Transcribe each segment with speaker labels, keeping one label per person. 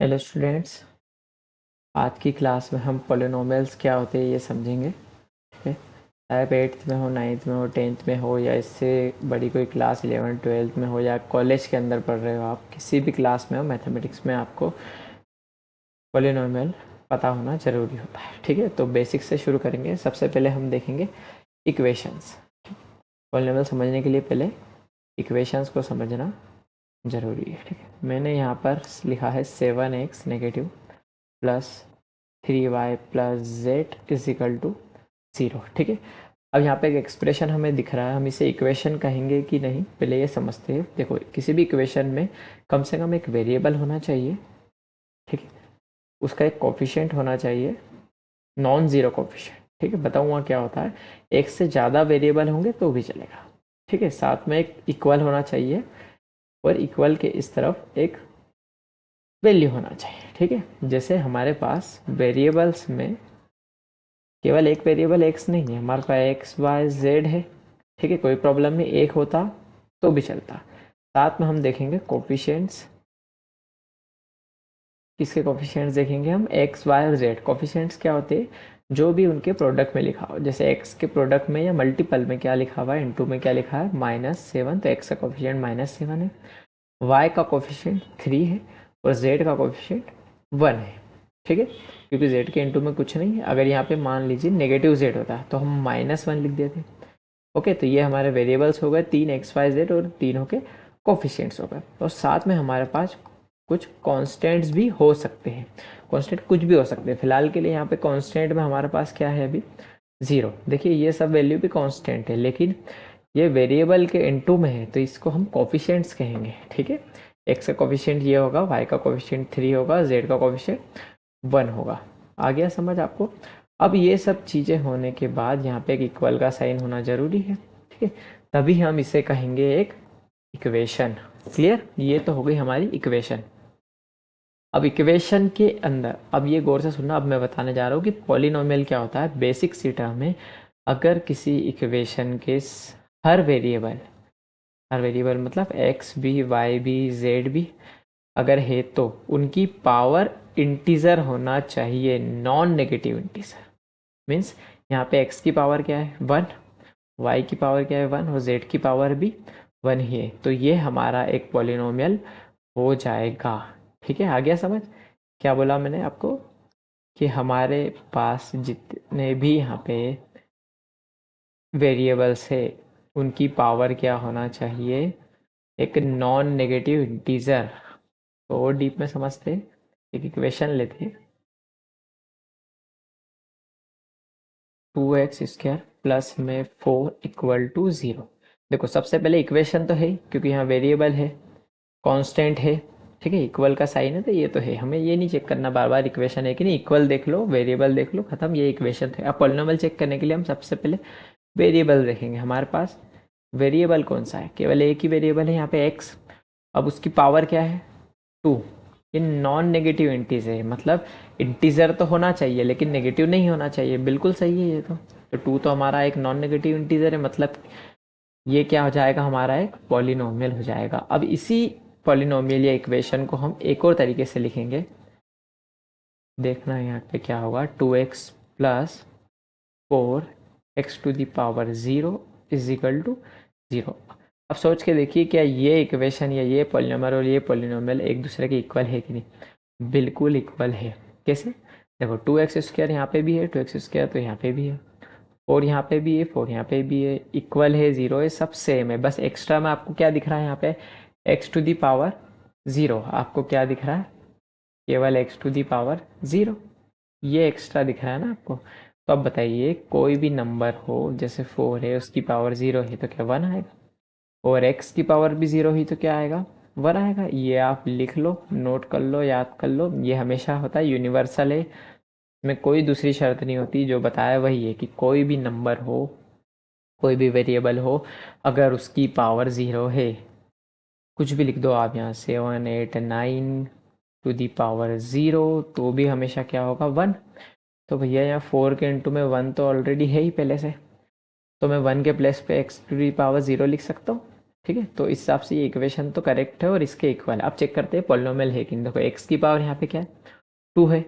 Speaker 1: Hello students, आज की class में हम पॉलिनोमियल्स क्या होते हैं ये समझेंगे। ठीक है। चाहे आप 8th में हो, 9th में हो, 10th में हो या इससे बड़ी कोई क्लास 11th 12th में हो या कॉलेज के अंदर पढ़ रहे हो, आप किसी भी क्लास में हो, मैथमेटिक्स में आपको पॉलिनोमियल पता होना ज़रूरी होता है। ठीक है, तो बेसिक से शुरू करेंगे। सबसे पहले हम देखेंगे इक्वेशंस। पॉलिनोमियल समझने के लिए पहले इक्वेशंस को समझना ज़रूरी है। ठीक है, मैंने यहाँ पर लिखा है 7x negative plus 3y plus z is equal to 0। ठीक है, अब यहाँ पे एक एक्सप्रेशन हमें दिख रहा है, हम इसे इक्वेशन कहेंगे कि नहीं पहले ये समझते हैं। देखो, किसी भी इक्वेशन में कम से कम एक वेरिएबल होना चाहिए। ठीक है, उसका एक कोफिशिएंट होना चाहिए, नॉन ज़ीरो कोफिशिएंट। ठीक है, बताऊँगा क्या होता है। एक से ज़्यादा वेरिएबल होंगे तो भी चलेगा। ठीक है, साथ में एक इक्वल होना चाहिए और इक्वल के इस तरफ एक वैल्यू होना चाहिए। ठीक है, जैसे हमारे पास वेरिएबल्स में केवल एक वेरिएबल एक्स नहीं है, हमारे पास एक्स वाई जेड है। ठीक है, कोई प्रॉब्लम नहीं, एक होता तो भी चलता। साथ में हम देखेंगे कोफिशिएंट्स। किसके कोफिशिएंट्स देखेंगे हम? एक्स वाई और जेड। कोफिशिएंट्स क्या होते हैं? जो भी उनके प्रोडक्ट में लिखा हो, जैसे एक्स के प्रोडक्ट में या मल्टीपल में क्या लिखा हुआ है, इनटू में क्या लिखा है, -7, तो एक्स का कोफिशिएंट -7 है। वाई का कोफिशिएंट 3 है और जेड का कोफिशिएंट 1 है। ठीक है, क्योंकि जेड के इनटू में कुछ नहीं है। अगर यहाँ पे मान लीजिए नेगेटिव जेड होता तो हम -1 लिख देते। ओके, तो ये हमारे वेरिएबल्स हो गए, 3 एक्स वाई जेड और तीनों के कोफिशिएंट्स हो गए। और साथ में हमारे पास कुछ कांस्टेंट्स भी हो सकते हैं। कांस्टेंट कुछ भी हो सकते हैं। फिलहाल के लिए यहाँ पे कांस्टेंट में हमारे पास क्या है अभी? 0। देखिए, ये सब वैल्यू भी कांस्टेंट है, लेकिन ये वेरिएबल के इनटू में है तो इसको हम कोफिशिएंट्स कहेंगे। ठीक है, एक्स का कोफिशिएंट ये होगा, वाई का कोफिशिएंट 3 होगा, जेड का कोफिशिएंट 1 होगा। आ गया समझ आपको? अब ये सब चीज़ें होने के बाद यहाँ पे एक इक्वल का साइन होना ज़रूरी है। ठीक है, तभी हम इसे कहेंगे एक इक्वेशन। क्लियर? ये तो हो गई हमारी इक्वेशन। अब इक्वेशन के अंदर, अब ये गौर से सुनना, अब मैं बताने जा रहा हूँ कि पॉलिनोमियल क्या होता है। बेसिक सी टर्म में, अगर किसी इक्वेशन के हर वेरिएबल मतलब एक्स भी, वाई भी, जेड भी अगर है तो उनकी पावर इंटीजर होना चाहिए, नॉन नेगेटिव इंटीजर। मीन्स यहाँ पे एक्स की पावर क्या है? 1, वाई की पावर क्या है? 1, और जेड की पावर भी 1 ही है। तो ये हमारा एक पॉलिनोमियल हो जाएगा। ठीक है, आ गया समझ? क्या बोला मैंने आपको? कि हमारे पास जितने भी यहाँ पे वेरिएबल्स है उनकी पावर क्या होना चाहिए? एक नॉन नेगेटिव इंटीजर। तो और डीप में समझते हैं, एक इक्वेशन लेते हैं। 2x² प्लस में 4 इक्वल टू 0। देखो, सबसे पहले इक्वेशन तो है क्योंकि यहाँ वेरिएबल है, कांस्टेंट है। ठीक है, इक्वल का साइन है तो ये तो है, हमें ये नहीं चेक करना बार बार इक्वेशन है कि नहीं। इक्वल देख लो, वेरिएबल देख लो, खत्म, ये इक्वेशन है। अब पॉलिनोमियल चेक करने के लिए हम सबसे पहले वेरिएबल देखेंगे। हमारे पास वेरिएबल कौन सा है? केवल एक ही वेरिएबल है यहाँ पे, एक्स। अब उसकी पावर क्या है? 2। ये नॉन नेगेटिव इंटीजर है, मतलब इंटीजर तो होना चाहिए लेकिन नेगेटिव नहीं होना चाहिए। बिल्कुल सही है ये तो 2 तो हमारा एक नॉन नेगेटिव इंटीजर है, मतलब ये क्या हो जाएगा? हमारा एक पॉलिनोमियल हो जाएगा। अब इसी पॉलिनोमियल या इक्वेशन को हम एक और तरीके से लिखेंगे। देखना यहाँ पे क्या होगा, 2x plus 4x⁻0 is equal to 0। अब सोच के देखिए, क्या ये इक्वेशन या ये पॉलिनोमियल और ये पॉलिनोमियल एक दूसरे के इक्वल है कि नहीं? बिल्कुल इक्वल है। कैसे? देखो, 2x² यहाँ पे भी है, 2x² तो यहाँ पे भी है, 4 यहाँ पे भी है, 4 यहाँ पे भी है, इक्वल है, 0 है, सब सेम है। बस एक्स्ट्रा में आपको क्या दिख रहा है यहाँ पे? x⁻0। आपको क्या दिख रहा है? केवल x⁻0। ये एक्स्ट्रा दिख रहा है ना आपको? तो अब बताइए, कोई भी नंबर हो, जैसे 4 है, उसकी पावर 0 है तो क्या 1 आएगा? और x की पावर भी 0 ही तो क्या आएगा? 1 आएगा। ये आप लिख लो, नोट कर लो, याद कर लो, ये हमेशा होता है, यूनिवर्सल है, में कोई दूसरी शर्त नहीं होती। जो बताया वही है कि कोई भी नंबर हो, कोई भी वेरिएबल हो, अगर उसकी पावर 0 है, कुछ भी लिख दो आप यहाँ, 7 8 9 टू दी पावर 0, तो भी हमेशा क्या होगा? 1। तो भैया यहाँ 4 के इंटू में 1 तो ऑलरेडी है ही पहले से, तो मैं 1 के प्लेस पे x⁻0 लिख सकता हूँ। ठीक है, तो इस हिसाब से ये इक्वेशन तो करेक्ट है और इसके इक्वल है। अब चेक करते हैं पॉलिनोमियल है कि नहीं। देखो एक्स की पावर यहाँ पे क्या है, 2 है,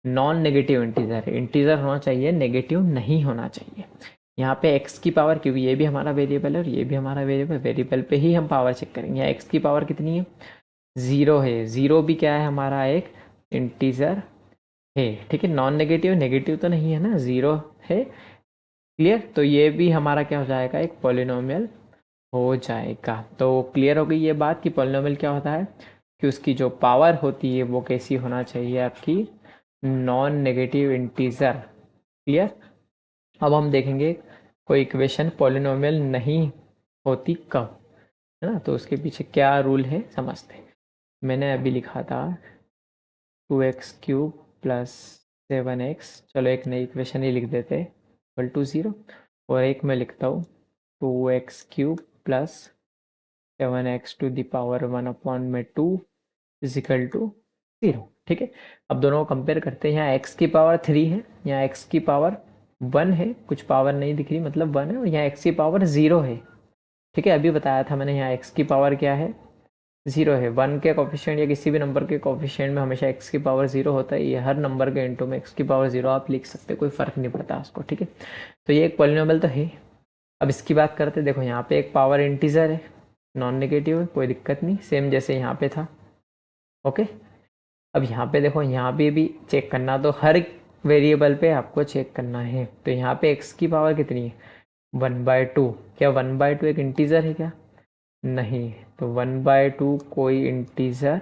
Speaker 1: नॉन नेगेटिव इंटीजर है, इंटीजर होना चाहिए, नेगेटिव नहीं होना चाहिए। यहाँ पे एक्स की पावर, क्योंकि ये भी हमारा वेरिएबल है और ये भी हमारा वेरिएबल, वेरिएबल पे ही हम पावर चेक करेंगे। यहाँ एक्स की पावर कितनी है, 0 है, 0 भी क्या है हमारा एक इंटीजर है। ठीक है, नॉन नेगेटिव, नेगेटिव तो नहीं है ना, 0 है, क्लियर। तो ये भी हमारा क्या हो जाएगा, एक पॉलिनोमियल हो जाएगा। तो क्लियर हो गई ये बात कि पॉलिनोमियल क्या होता है, कि उसकी जो पावर होती है वो कैसी होना चाहिए, आपकी नॉन नेगेटिव इंटीजर। क्लियर। अब हम देखेंगे कोई इक्वेशन पॉलिनोमियल नहीं होती कब, है ना, तो उसके पीछे क्या रूल है समझते हैं। मैंने अभी लिखा था 2x³ प्लस 7x, चलो एक नई इक्वेशन ही लिख देते हैं, इक्वल टू 0। और एक मैं लिखता हूँ 2x³ plus 7x to the power 1/2 equal to 0। ठीक है, अब दोनों को कंपेयर करते हैं। यहाँ x की पावर 3 है, यहाँ x की पावर 1 है, कुछ पावर नहीं दिख रही मतलब 1 है, और यहाँ x की पावर 0 है। ठीक है, अभी बताया था मैंने, यहाँ x की पावर क्या है, 0 है। 1 के कोफिशिएंट या किसी भी नंबर के कोफिशिएंट में हमेशा x की पावर 0 होता है। ये हर नंबर के इंटू में x की पावर 0 आप लिख सकते हैं, कोई फर्क नहीं पड़ता उसको। ठीक है, तो ये एक पॉलिनोमियल तो है। अब इसकी बात करते हैं। देखो यहाँ पे एक पावर इंटीजर है, नॉन नेगेटिव है, कोई दिक्कत नहीं, सेम जैसे यहाँ पे था। ओके, अब यहाँ पे देखो, यहाँ पे भी चेक करना, तो हर वेरिएबल पे आपको चेक करना है। तो यहाँ पे x की पावर कितनी है, 1/2। क्या 1/2 एक इंटीजर है क्या, नहीं, तो 1/2 कोई इंटीजर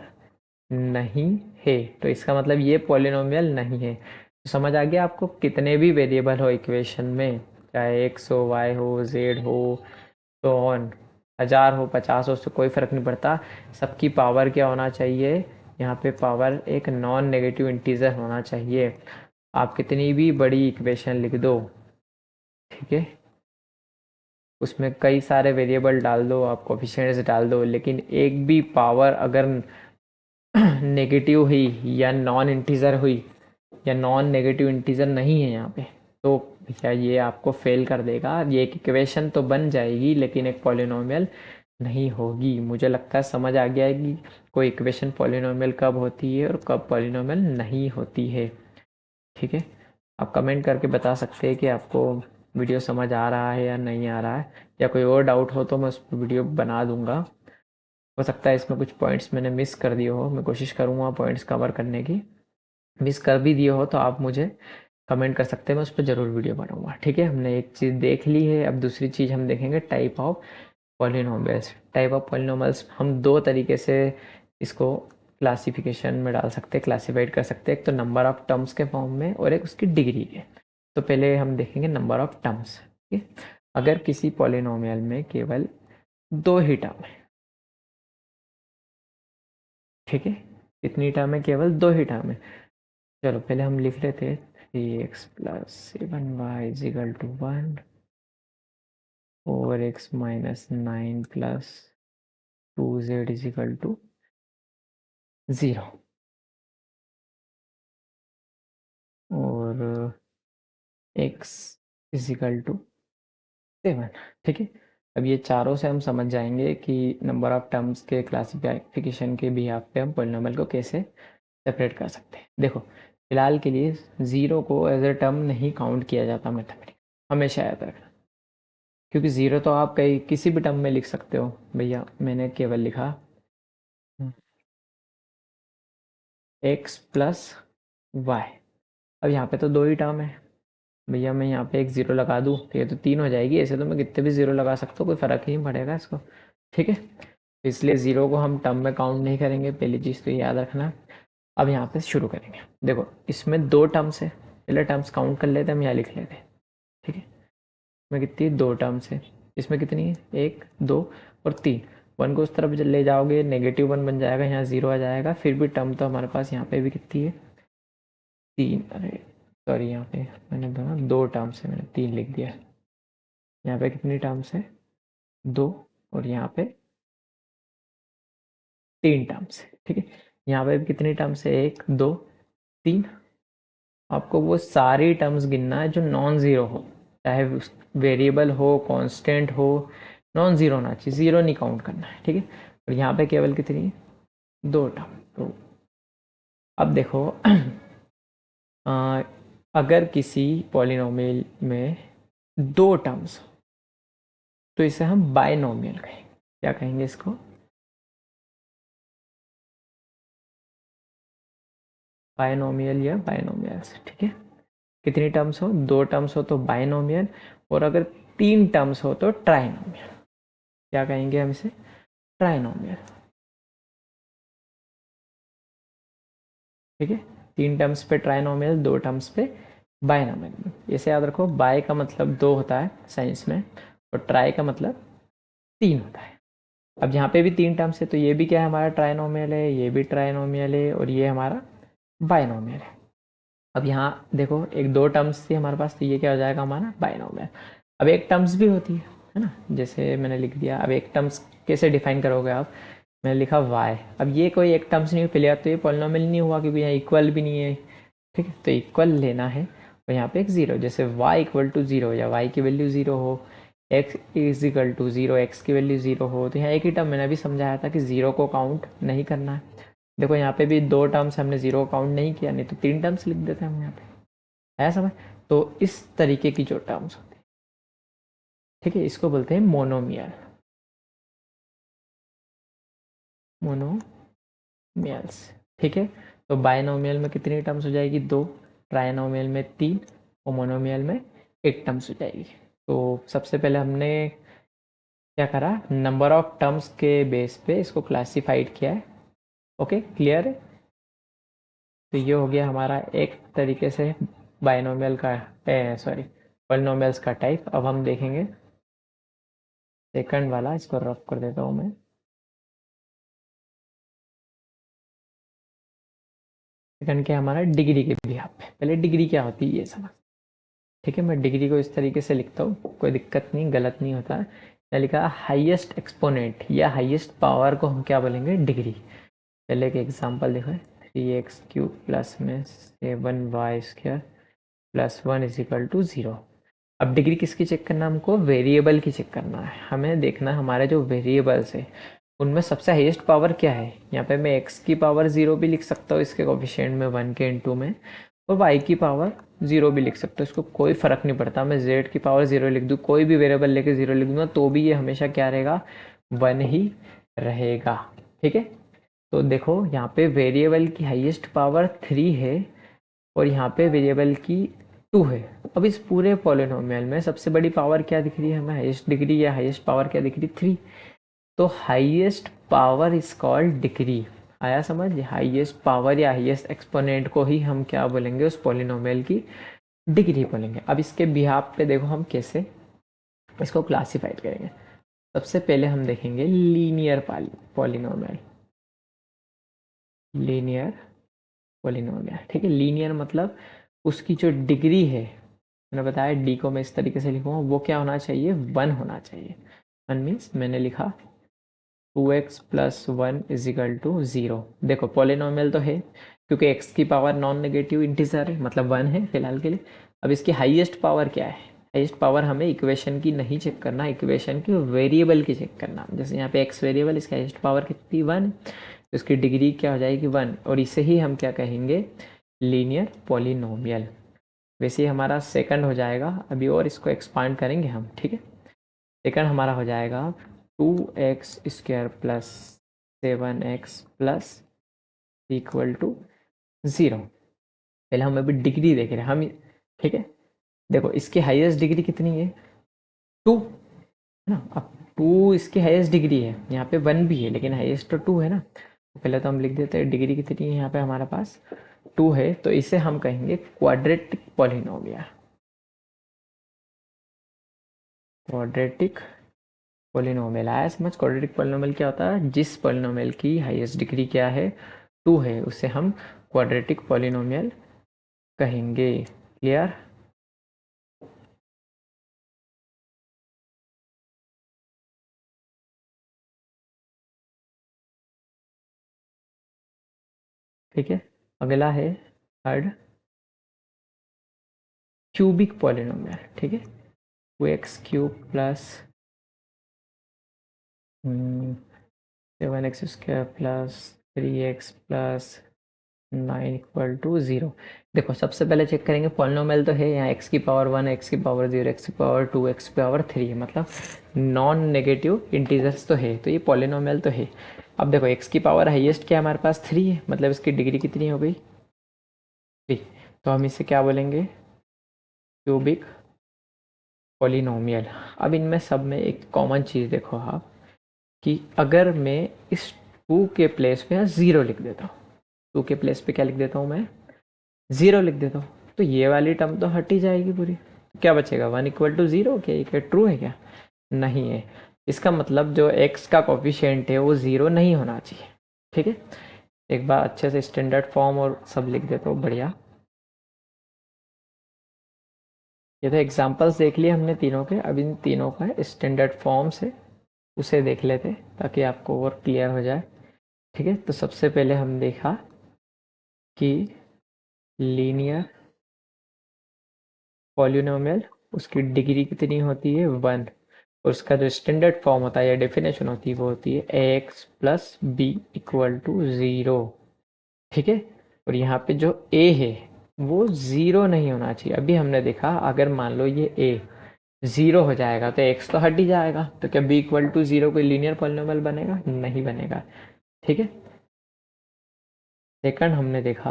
Speaker 1: नहीं है, तो इसका मतलब ये पॉलिनोमियल नहीं है। तो समझ आ गया आपको, कितने भी वेरिएबल हो इक्वेशन में, चाहे x हो, y हो, z हो, तो ऑन 1000 हो, 50 हो, उससे कोई फर्क नहीं पड़ता, सबकी पावर क्या होना चाहिए, यहाँ पे पावर एक नॉन नेगेटिव इंटीजर होना चाहिए। आप कितनी भी बड़ी इक्वेशन लिख दो, ठीक है, उसमें कई सारे वेरिएबल डाल दो, आप कोफिशिएंट्स डाल दो, लेकिन एक भी पावर अगर नेगेटिव हुई या नॉन इंटीजर हुई या नॉन नेगेटिव इंटीजर नहीं है यहाँ पे, तो भैया ये आपको फेल कर देगा। ये एक इक्वेशन तो बन जाएगी लेकिन एक पॉलिनोमियल नहीं होगी। मुझे लगता है समझ आ गया है कि कोई इक्वेशन पॉलिनोमियल कब होती है और कब पॉलिनोमियल नहीं होती है। ठीक है, आप कमेंट करके बता सकते हैं कि आपको वीडियो समझ आ रहा है या नहीं आ रहा है, या कोई और डाउट हो तो मैं उस पर वीडियो बना दूंगा। हो सकता है इसमें कुछ पॉइंट्स मैंने मिस कर दिए हो, मैं कोशिश करूँगा पॉइंट्स कवर करने की। मिस कर भी दिए हो तो आप मुझे कमेंट कर सकते हैं, मैं उस पर ज़रूर वीडियो बनाऊंगा। ठीक है, हमने एक चीज़ देख ली है, अब दूसरी चीज़ हम देखेंगे type of polynomials. Type of polynomials हम दो तरीके से इसको क्लासिफिकेशन में डाल सकते हैं, क्लासिफाइड कर सकते हैं। एक तो नंबर ऑफ टर्म्स के फॉर्म में और एक उसकी डिग्री के। तो पहले हम देखेंगे नंबर ऑफ टर्म्स। ठीक है, अगर किसी पॉलिनोमियल में केवल 2 ही टर्म है, ठीक है, कितनी टर्म है, केवल 2 ही टर्म है। चलो पहले हम लिख लेते हैं 3x plus 7y equal to 1, 4x minus 9 plus 2z equal to 0, और x इजिकल टू 7। ठीक है, अब ये चारों से हम समझ जाएंगे कि नंबर ऑफ टर्म्स के क्लासिफिकेशन के बिहाफ पे हम पॉलिनोमियल को कैसे सेपरेट कर सकते हैं। देखो फिलहाल के लिए 0 को एज ए टर्म नहीं काउंट किया जाता मैथमेटिक्स, हमेशा याद रखना, क्योंकि 0 तो आप कहीं किसी भी टर्म में लिख सकते हो। भैया मैंने केवल लिखा x प्लस वाई, अब यहाँ पे तो 2 ही टर्म है, भैया मैं यहाँ पे एक 0 लगा दूँ तो ये तो 3 हो जाएगी। ऐसे तो मैं कितने भी 0 लगा सकता हूँ, कोई फ़र्क ही नहीं पड़ेगा इसको। ठीक है, इसलिए 0 को हम टर्म में काउंट नहीं करेंगे, पहली चीज़ तो याद रखना। अब यहाँ पे शुरू करेंगे। देखो इसमें 2 टर्म्स है, पहले टर्म्स काउंट कर लेते हैं, हम यहाँ लिख लेते हैं। ठीक है, इसमें कितनी 2 टर्म्स है, इसमें कितनी है 1 2 और 3। 1 को उस तरफ ले जाओगे -1 बन जाएगा, यहाँ 0 आ जाएगा, फिर भी टर्म तो हमारे पास यहाँ पे भी कितनी है 3। अरे सॉरी, यहाँ पे मैंने बोला 2 टर्म्स है, मैंने 3 लिख दिया। यहाँ पे कितनी टर्म्स है 2, और यहाँ पे 3 टर्म्स है। ठीक है, यहाँ पे भी कितनी टर्म्स है 1 2 3। आपको वो सारी टर्म्स गिनना है जो नॉन ज़ीरो हो, चाहे वेरिएबल हो, कांस्टेंट हो, नॉन ज़ीरो होना चाहिए, ज़ीरो नहीं काउंट करना है, ठीक है। और यहाँ पे केवल कितनी है, 2 टर्म। तो अब देखो अ, अगर किसी पॉलिनोमियल में 2 टर्म्स तो इसे हम बायनोमियल कहेंगे। क्या कहेंगे इसको, बायनोमियल या बायनोमियल्स, ठीक है। कितनी टर्म्स हो, 2 टर्म्स हो तो बायनोमियल, और अगर 3 टर्म्स हो तो ट्राइनोमियल। क्या कहेंगे हम इसे, ट्राइनोमियल, ठीक है। 3 टर्म्स पे ट्राइनोमियल, 2 टर्म्स पे बायनोमियल। इसे याद रखो, बाय का मतलब 2 होता है साइंस में, और ट्राई का मतलब 3 होता है। अब यहाँ पे भी 3 टर्म्स है, तो ये भी क्या है, हमारा ट्राइनोमियल है, ये भी ट्राइनोमियल है, और ये हमारा बायनोमियल है। अब यहाँ देखो, एक 2 टर्म्स थी हमारे पास, तो ये क्या हो जाएगा हमारा बायनोमियल। अब एक टर्म्स भी होती है ना, जैसे मैंने लिख दिया। अब एक टर्म्स कैसे डिफाइन करोगे आप, मैंने लिखा y। अब ये कोई एक टर्म्स नहीं प्लेयर, तो ये पॉलिनोमियल नहीं हुआ, क्योंकि यहाँ इक्वल भी नहीं है, ठीक है। तो इक्वल लेना है, और यहाँ पे एक जीरो, जैसे y इक्वल टू जीरो, या y की वैल्यू जीरो हो, x is equal to zero, x की वैल्यू जीरो हो, तो यहाँ एक ही टर्म मैंने अभी समझाया था कि जीरो को काउंट नहीं करना है। देखो यहाँ पे भी 2 टर्म्स हमने जीरो काउंट नहीं किया, नहीं तो 3 टर्म्स लिख देते हम यहाँ पे, है समझ। तो इस तरीके की जो टर्म्स होती है, ठीक है, इसको बोलते हैं मोनोमियल, मोनोमियल्स, ठीक है। तो बायनोमियल में कितनी टर्म्स हो जाएगी, 2, ट्राइनोमियल में 3, और मोनोमियल में 1 टर्म्स हो जाएगी। तो सबसे पहले हमने क्या करा, नंबर ऑफ टर्म्स के बेस पे इसको क्लासिफाइड किया है। ओके, क्लियर है। तो ये हो गया हमारा एक तरीके से बायनोमियल का, सॉरी, पॉलिनोमियल्स का टाइप। अब हम देखेंगे सेकंड वाला, इसको रफ कर देता हूँ मैं। सेकंड क्या, हमारा डिग्री के बिहाफ पे। पहले डिग्री क्या होती है ये समझ, ठीक है। मैं डिग्री को इस तरीके से लिखता हूँ, कोई दिक्कत नहीं, गलत नहीं होता है। मैं लिखा हाईएस्ट एक्सपोनेंट या हाईएस्ट पावर को हम क्या बोलेंगे, डिग्री। पहले एक एग्जांपल देखो, 3x³ प्लस में 7y² plus 1 is equal to 0। अब डिग्री किसकी चेक करना है हमको, वेरिएबल की चेक करना है। हमें देखना है हमारे जो वेरिएबल्स है उनमें सबसे हाईएस्ट पावर क्या है। यहाँ पे मैं x की पावर 0 भी लिख सकता हूँ इसके कोफिशिएंट में 1 के इनटू में, और y की पावर 0 भी लिख सकता हूँ, इसको कोई फर्क नहीं पड़ता। मैं z की पावर 0 लिख दूँ, कोई भी वेरिएबल लेके 0 लिख दूंगा, तो भी ये हमेशा क्या रहेगा, 1 ही रहेगा, ठीक है। तो देखो यहाँ पे वेरिएबल की हाईएस्ट पावर 3 है, और यहाँ पे वेरिएबल की 2 है। अब इस पूरे पॉलिनोमियल में सबसे बड़ी पावर क्या दिख रही है हमें, हाईएस्ट डिग्री या हाईएस्ट पावर क्या दिख रही, 3। तो highest power is called degree. आया समझ, हाईएस्ट पावर या हाईएस्ट एक्सपोनेंट को ही हम क्या बोलेंगे, उस पॉलिनोमियल की डिग्री बोलेंगे। अब इसके बिहाफ पे देखो हम कैसे इसको क्लासिफाइड करेंगे। सबसे पहले हम देखेंगे लीनियर पॉलिनोमियल, लीनियर पॉलिनोमियल, ठीक है। लीनियर मतलब उसकी जो डिग्री है, मैंने बताया डी को मैं इस तरीके से लिखूंगा, वो क्या होना चाहिए, 1 होना चाहिए। 1 मीन्स मैंने लिखा 2x plus 1 is equal to 0। देखो पॉलिनोमियल तो है, क्योंकि x की पावर नॉन नेगेटिव इंटीजर है, मतलब 1 है फिलहाल के लिए। अब इसकी हाईएस्ट पावर क्या है, हाईएस्ट पावर हमें इक्वेशन की नहीं चेक करना, इक्वेशन की वेरिएबल की चेक करना। जैसे यहाँ पे x वेरिएबल, इसकी हाईएस्ट पावर कितनी, 1, तो इसकी डिग्री क्या हो जाएगी, 1, और इसे ही हम क्या कहेंगे, लीनियर पॉलिनोमियल। वैसे ही हमारा सेकंड हो जाएगा, अभी और इसको एक्सपांड करेंगे हम, ठीक है। सेकंड हमारा हो जाएगा 2x² plus 7x plus equal to 0। पहले हम अभी डिग्री देख रहे हैं हम, ठीक है। देखो इसकी हाईएस्ट डिग्री कितनी है, 2 है ना। अब 2 इसकी हाईएस्ट डिग्री है, यहाँ पे 1 भी है, लेकिन हाईएस्ट तो 2 है ना। तो पहले तो हम लिख देते हैं डिग्री कितनी है, यहाँ पे हमारे पास 2 है, तो इसे हम कहेंगे क्वाड्रेटिक पॉलिनोमियल। क्वाड्रेटिक पॉलिनोमियल आया समझ। क्वाड्रेटिक पॉलिनोमियल क्या होता है, जिस पॉलिनोमियल की हाईएस्ट डिग्री क्या है, 2 है, उसे हम क्वाड्रेटिक पॉलिनोमियल कहेंगे। क्लियर, ठीक है। अगला है थर्ड, क्यूबिक पॉलिनोमियल, ठीक है। 2x³ plus 7x² plus 3x plus 9 equal to 0। देखो सबसे पहले चेक करेंगे पॉलिनोमियल तो है यहाँ, x की पावर 1, x की पावर 0, x की पावर 2, x की पावर 3 है, मतलब नॉन नेगेटिव इंटीजर्स तो है, तो ये पॉलिनोमियल तो है। अब देखो x की पावर हाईएस्ट क्या है हमारे पास 3 है, मतलब इसकी डिग्री कितनी हो गई 3। तो हम इसे क्या बोलेंगे क्यूबिक पॉलिनोमियल। अब इनमें सब में एक कॉमन चीज़ देखो आप, कि अगर मैं इस 2 के प्लेस पे यहाँ 0 लिख देता हूँ, 2 के प्लेस पे क्या लिख देता हूँ मैं 0 लिख देता हूँ, तो ये वाली टर्म तो हट ही जाएगी पूरी। क्या बचेगा 1 इक्वल टू 0, क्या ये ट्रू है क्या, नहीं है। इसका मतलब जो x का कोफिशिएंट है वो 0 नहीं होना चाहिए। ठीक है, एक बार अच्छे से स्टैंडर्ड फॉर्म और सब लिख देता हूँ, बढ़िया। ये तो एग्जांपल्स देख लिए हमने तीनों के, अब इन तीनों का स्टैंडर्ड फॉर्म से उसे देख लेते ताकि आपको और क्लियर हो जाए। ठीक है, तो सबसे पहले हम देखा कि लीनियर पॉलिनोमियल उसकी डिग्री कितनी होती है 1, और उसका जो स्टैंडर्ड फॉर्म होता है या डेफिनेशन होती है वो होती है x plus b equal to 0। ठीक है, और यहाँ पे जो ए है वो 0 नहीं होना चाहिए। अभी हमने देखा अगर मान लो ये ए 0 हो जाएगा तो एक्स तो हट ही जाएगा, तो क्या बी इक्वल टू 0 कोई लीनियर पॉलिनोमियल बनेगा, नहीं बनेगा। ठीक है, सेकंड हमने देखा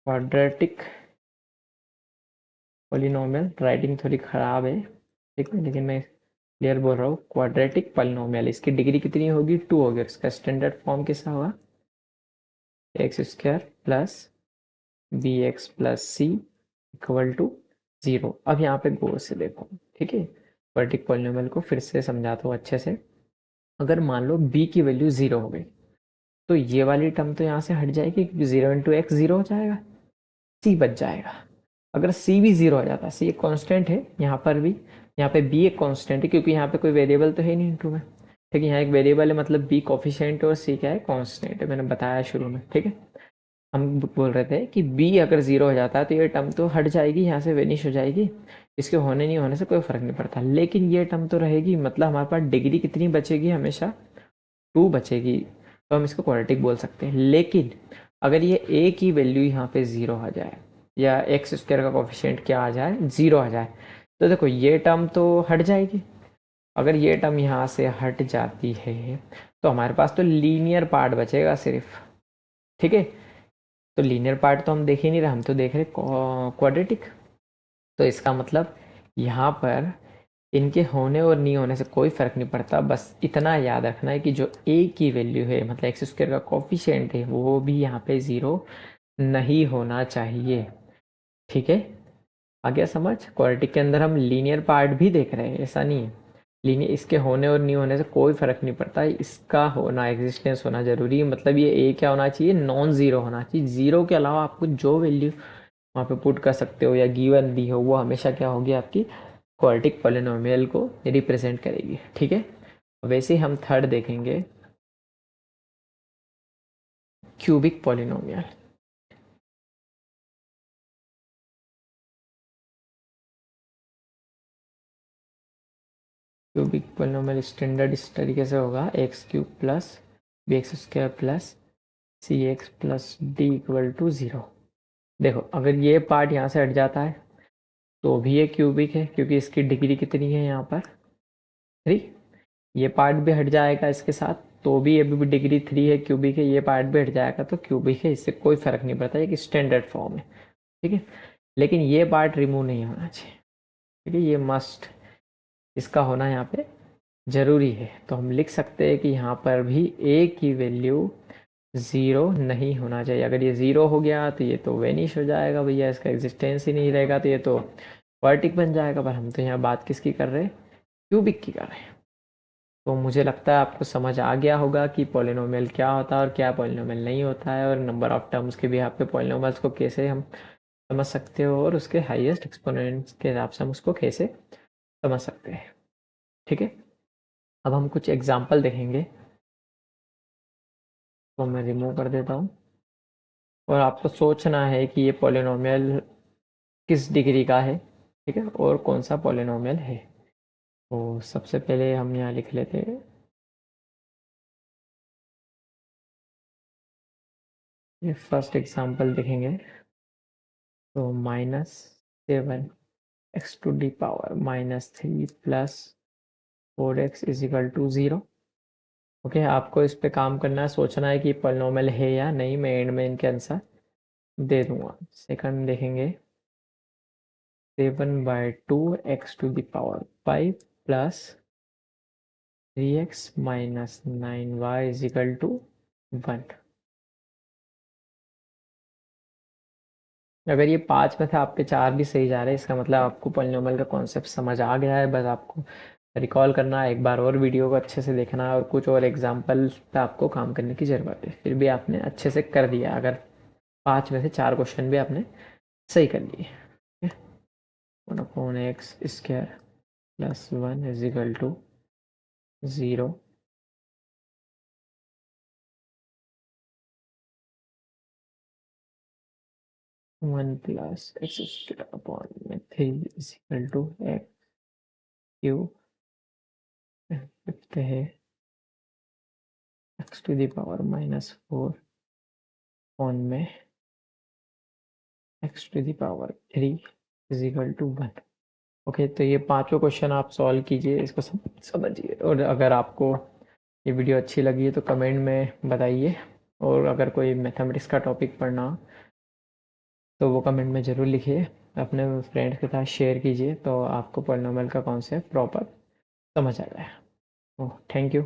Speaker 1: क्वाड्रेटिक पॉलिनोमियल, राइटिंग थोड़ी खराब है ठीक है, लेकिन मैं क्लियर बोल रहा हूँ। क्वाड्रेटिक पॉलिनोमियल इसकी डिग्री कितनी होगी 2 होगी, इसका स्टैंडर्ड फॉर्म कैसा होगा x² plus b x plus c equal to 0। अब यहाँ पे गौर से देखो, ठीक है, क्वाड्रेटिक पॉलिनोमियल को फिर से समझाता हूँ अच्छे से। अगर मान लो b की वैल्यू 0 हो गई तो ये वाली टर्म तो यहाँ से हट जाएगी क्योंकि 0 इंटू एक्स 0 हो जाएगा, c बच जाएगा। अगर c भी 0 हो जाता है, c एक कांस्टेंट है यहाँ पर भी, यहाँ पे b एक कांस्टेंट है क्योंकि यहाँ पे कोई वेरिएबल तो है नहीं इंटू में। ठीक है, यहाँ एक वेरिएबल है मतलब b कोफिशिएंट है और c क्या है कांस्टेंट है, मैंने बताया शुरू में। ठीक है, हम बोल रहे थे कि b अगर 0 हो जाता है तो ये टर्म तो हट जाएगी, यहाँ से वेनिश हो जाएगी, इसके होने नहीं होने से कोई फर्क नहीं पड़ता, लेकिन ये टर्म तो रहेगी, मतलब हमारे पास डिग्री कितनी बचेगी हमेशा 2 बचेगी, तो हम इसको क्वाड्रेटिक बोल सकते हैं। लेकिन अगर ये a की वैल्यू यहाँ पे 0 आ जाए या x² का कोफिशिएंट क्या आ जाए 0 आ जाए, तो देखो ये टर्म तो हट जाएगी। अगर ये टर्म यहाँ से हट जाती है तो हमारे पास तो लीनियर पार्ट बचेगा सिर्फ। ठीक है, तो लीनियर पार्ट तो हम देख ही नहीं रहे, हम तो देख रहे क्वाड्रेटिक। तो इसका मतलब यहाँ पर इनके होने और नहीं होने से कोई फर्क नहीं पड़ता, बस इतना याद रखना है कि जो a की वैल्यू है मतलब x² का कोफिशिएंट है वो भी यहाँ पे 0 नहीं होना चाहिए। ठीक है, आ गया समझ। क्वाड्रेटिक के अंदर हम लीनियर पार्ट भी देख रहे हैं, ऐसा नहीं है, लीनियर इसके होने और नहीं होने से कोई फर्क नहीं पड़ता, इसका होना एग्जिस्टेंस होना जरूरी है। मतलब ये ए क्या होना चाहिए नॉन जीरो होना चाहिए, जीरो के अलावा आपको जो वैल्यू वहाँ पे पुट कर सकते हो या गिवन दी हो वो हमेशा क्या होगी आपकी क्वाड्रेटिक पॉलिनोमियल को रिप्रेजेंट करेगी। ठीक है, वैसे हम थर्ड देखेंगे cubic polynomial. Cubic polynomial standard इस तरीके से होगा x³ plus bx² plus cx plus d equal to 0। देखो अगर ये पार्ट यहाँ से हट जाता है तो भी ये क्यूबिक है क्योंकि इसकी डिग्री कितनी है यहाँ पर 3। ये पार्ट भी हट जाएगा इसके साथ तो भी ये भी डिग्री 3 है, क्यूबिक है, ये पार्ट भी हट जाएगा तो क्यूबिक है, इससे कोई फर्क नहीं पड़ता, एक स्टैंडर्ड फॉर्म है। ठीक है, लेकिन ये पार्ट रिमूव नहीं होना चाहिए। ठीक है, ये मस्ट इसका होना यहाँ पे जरूरी है, तो हम लिख सकते हैं कि यहाँ पर भी a की वैल्यू 0 नहीं होना चाहिए। अगर ये 0 हो गया तो ये तो वेनिश हो जाएगा भैया, इसका एग्जिस्टेंस ही नहीं रहेगा, तो ये तो क्वाड्रेटिक बन जाएगा। पर हम तो यहाँ बात किसकी कर रहे हैं क्यूबिक की कर रहे हैं। तो मुझे लगता है आपको समझ आ गया होगा कि पॉलिनोमियल क्या होता है और क्या पॉलिनोमियल नहीं होता है, और नंबर ऑफ टर्म्स के भी आपके पॉलिनोमियल्स को कैसे हम समझ सकते हो और उसके हाईएस्ट एक्सपोनेंट्स के हिसाब से हम उसको कैसे समझ सकते हैं। ठीक है, अब हम कुछ एग्जाम्पल देखेंगे, तो मैं रिमूव कर देता हूँ, और आपको सोचना है कि ये पॉलिनोमियल किस डिग्री का है। ठीक है, और कौन सा पॉलिनोमियल है। तो सबसे पहले हम यहाँ लिख लेते हैं ये फर्स्ट एग्जांपल देखेंगे। तो -7 x⁻³ plus 4x is equal to 0। Okay, आपको इस पे काम करना है, सोचना है कि पॉलिनॉमियल है या नहीं। मैं एंड में इनके आंसर दे दूंगा। सेकंड देखेंगे 7/2 x⁵ plus 3x - 9y is equal to 1। अगर ये 5 में से आपके 4 भी सही जा रहे हैं, इसका मतलब आपको पॉलिनॉमियल का कॉन्सेप्ट समझ आ गया है। बस आपको रिकॉल करना है, एक बार और वीडियो को अच्छे से देखना है और कुछ और एग्जाम्पल पे आपको काम करने की ज़रूरत है। फिर भी आपने अच्छे से कर दिया, अगर 5 में से 4 क्वेश्चन भी आपने सही कर लिए। 1/x² plus 1 is equal to 0। 1 plus x²/3 is equal to x³ लिखते हैं x⁻⁻4 ऑन में x⁻³ is equal to 1। Okay, तो ये पांचों क्वेश्चन आप सॉल्व कीजिए, इसको समझिए। और अगर आपको ये वीडियो अच्छी लगी है तो कमेंट में बताइए। और अगर कोई मैथमेटिक्स का टॉपिक पढ़ना हो तो वो कमेंट में ज़रूर लिखिए, अपने फ्रेंड्स के साथ शेयर कीजिए, तो आपको पॉलिनॉमियल का कॉन्सेप्ट प्रॉपर समझ आ जाए। ओह, थैंक यू।